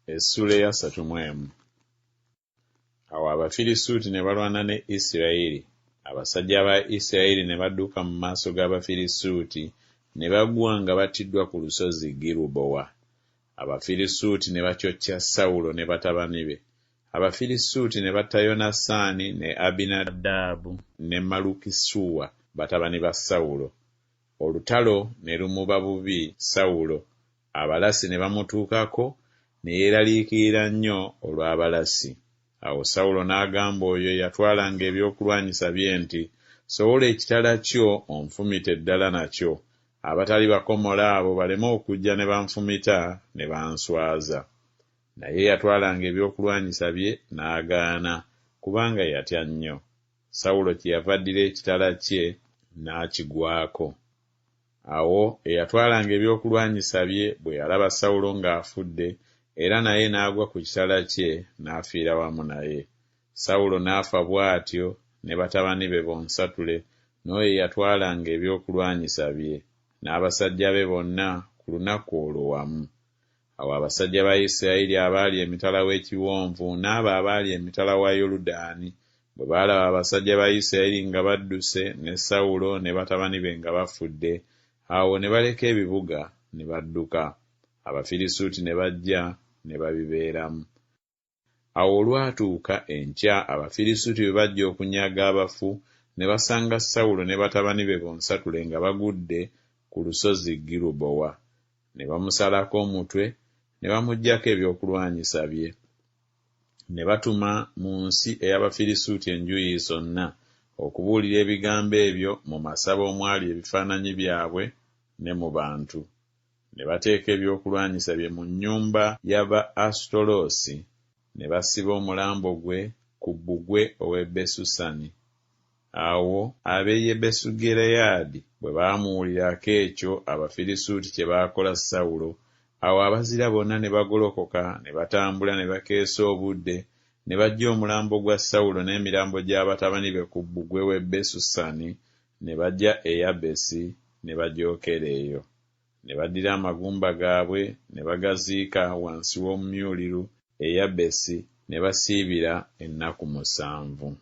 Essula ya 31. Awo Abafirisuuti ne balwana ne Isirayiri. Abasajja ba Isirayiri ne badduka mu maaso g'Abafirisuuti ne bagwa nga battiddwa ku lusozi Girubowa. Abafirisuuti ne bakyokya Sawulo ne batabani be. Abafirisuuti ne batta Yonasaani ne Abinadaabu ne Malukisuwa batabani ba Sawulo. Olutalo ne lumuba bubi Sawulo. Abalasi ne bamutuukako ne yeeraliikirira nnyo olw'abalasi. Awo Sawulo n'agamba oyo yatwalanga ebyokulwanyisa bye nti, "Sowola ekitala kyo onfumite ddala nakyo, abatali bakomola abo baleme okujja ne banfumita ne banswaza." Naye yatwalanga ebyokulwanyisa bye n'agaana, kubanga yatya nnyo. Sawulo kyeyava addira ekitala kye n'akigwako. Awo eyatwalanga ebyokulwanyisa bye bwe yalaba Sawulo ng'afudde, era naye n'agwa ku kitala kye n'afiira wamu naye. Sawulo n'afa bw'atyo ne batabani be bonsatule, n'oyo eyatwalanga ebyokulwanyisa bye, n'abasajja be bonna ku lunaku olwo wamu. Awo abasajja ba Isirayiri abaali emitala w'ekiwonvu n'abo abaali emitala wa Yoludaani bwe baalaba abasajja ba Isirayiri nga badduse ne Sawulo ne batabani be nga bafudde, awo ne baleka ebibuga ne badduka. Abafirisuuti ne bajja ne babibeeramu. Awo olwatuuka enkya Abafirisuuti bwe bajja okunyaga abafu, ne basanga Sawulo ne batabani be bonsatule nga bagudde ku lusozi Girubowa. Ne bamusalako omutwe, ne bamuggyako ebyokulwanyisa bye. Ne batuma mu nsi ey'Abafirisuuti enjuuyi zonna okubuulira ebigambo ebyo mu masabo omwali ebifaananyi byabwe ne mu bantu. Ne bateeka ebyokulwanyisa bye mu nnyumba y'aba Asutoloosi, ne basiba omulambo gwe ku bbugwe ow'e Besusani. Awo ab'e Yabesugireyaadi bwe baamuwulirako ekyo Abafirisuuti kye baakola Sawulo, awo abazira bonna ne bagolokoka ne batambula ne bakeesa obudde, ne baggya omulambo gwa Sawulo n'emirambo gy'abatabani be ku bbugwe w'e Besusani, ne bajja e Yabesi ne bagyokera eyo. Ne baddira amagumba gaabwe ne bagaziika wansi w'omumyuliru e Yabesi ne basiibira ennaku 7.